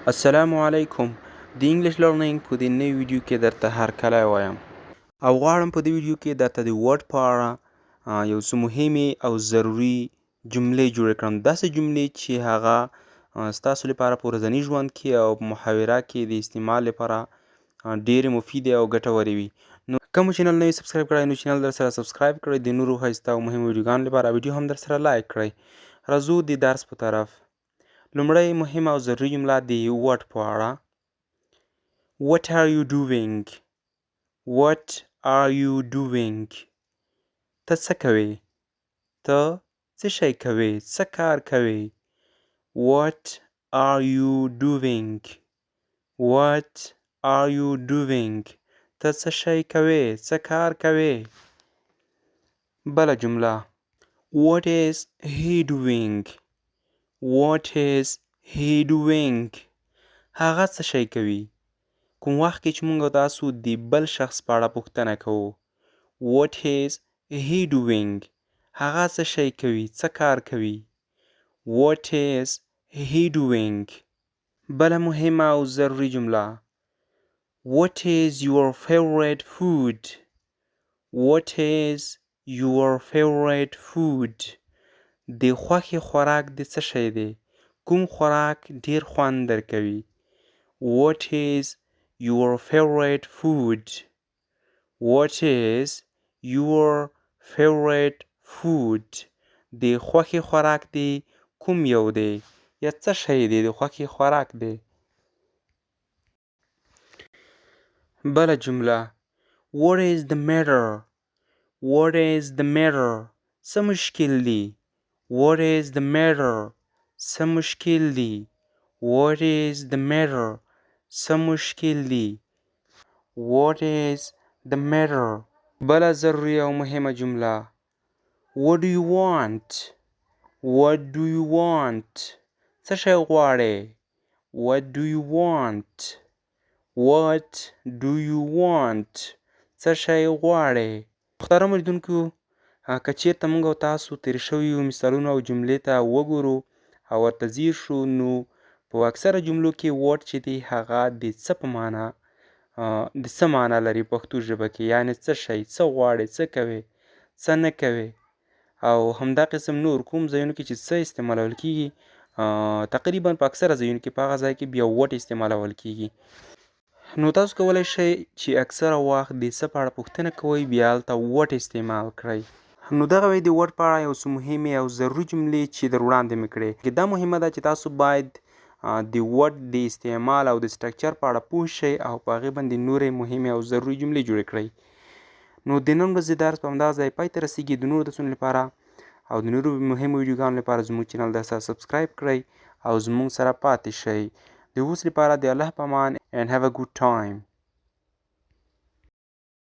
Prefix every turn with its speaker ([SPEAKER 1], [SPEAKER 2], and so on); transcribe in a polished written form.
[SPEAKER 1] السلام علیکم. د انګلیش لرنینګ په دې نوي ویډیو کې درته هرکلی وایم او غواړم په دې ویډیو کې درته د ورډ په اړه یو څه مهمې او ضروري جملې جوړې کړم. داسې جملې چې هغه ستاسو لپاره په ورځني ژوند کې او په محاوره کې د استعمال لپاره ډېرې مفیدې او ګټورې وي. نو کوم چینل نه یې سبسکرایب کړی نو چینل در سره سبسکرایب کړئ. د نورو ښایسته او مهمو ویډیوګانو لپاره ویډیو هم در سره لایک کړئ. راځو د درس په طرف. لومړی مهمه او ضروري جمله د what په اړه. What are you doing? What are you doing? ته څه کوې؟ ته څه شی کوې؟ څه کار کوې؟ What are you doing? What are you doing? ته څه شی کوې؟ څه کار کوې؟ بله جمله. What is he doing? What is he doing? هغه څه شی کوي؟ کوم وخت کې چې موږ تاسو د بل شخص په اړه پوښتنه کوو. What is he doing? هغه څه شی کوي؟ څه کار کوي؟ What is he doing? بله مهمه او ضروري جمله. What is your favorite food? What is your favorite food? د خوښې خوراک د څه شی دی؟ کوم خوراک ډیر خوند درکوي؟ What is your favorite food? What is your favorite food? د خوښې خوراک دی کوم یو دی؟ یا څه شی دی د خوښې خوراک دی؟ بله جمله. What is the matter? What is the matter? څه مشکل دی؟ What is the matter? څه مشکل دی؟ What is the matter? څه مشکل دی؟ What is the matter? بله ضروري او مهمه جمله. What do you want? What do you want? څه شی غواړې؟ What do you want? What do you want? څه شی غواړې؟ محترم اورېدونکو، که چېرته موږ او تاسو تېر شویو مثالونو او جملې ته وګورو او ورته ځیر شو، نو په اکثره جملو کې what چې دی هغه د څه په معنا د څه معنا لري پښتو ژبه کې. یعنې څه شی، څه غواړې، څه کوې، څه نه کوې. او همدا قسم نور کوم ځایونو کې چې څه استعمالول کېږي، تقریبا په اکثره ځایونو کې په هغه ځای کې بیا what استعمالول کېږي. نو تاسو کولی شئ چې اکثره وخت د څه په اړه پوښتنه کوئ بیا هلته what استعمال کړئ. نو دغه وی د what په اړه یو څه مهمې او ضروري جملې چې در وړاندې مې کړې. دا مهمه ده چې تاسو باید د what د استعمال او د سټرکچر په اړه پوه شئ او په هغې باندې نورې مهمې او ضروري جملې جوړې کړئ. نو د نن ورځې درس په همدغه ځای پای ته رسیږي. د نورو درسونو لپاره او د نورو مهمو ویډیوګانو لپاره زموږ چینل در سره سبسکرایب کړئ او زموږ سره پاتې شئ. د اوس لپاره د الله په امان and have a good time.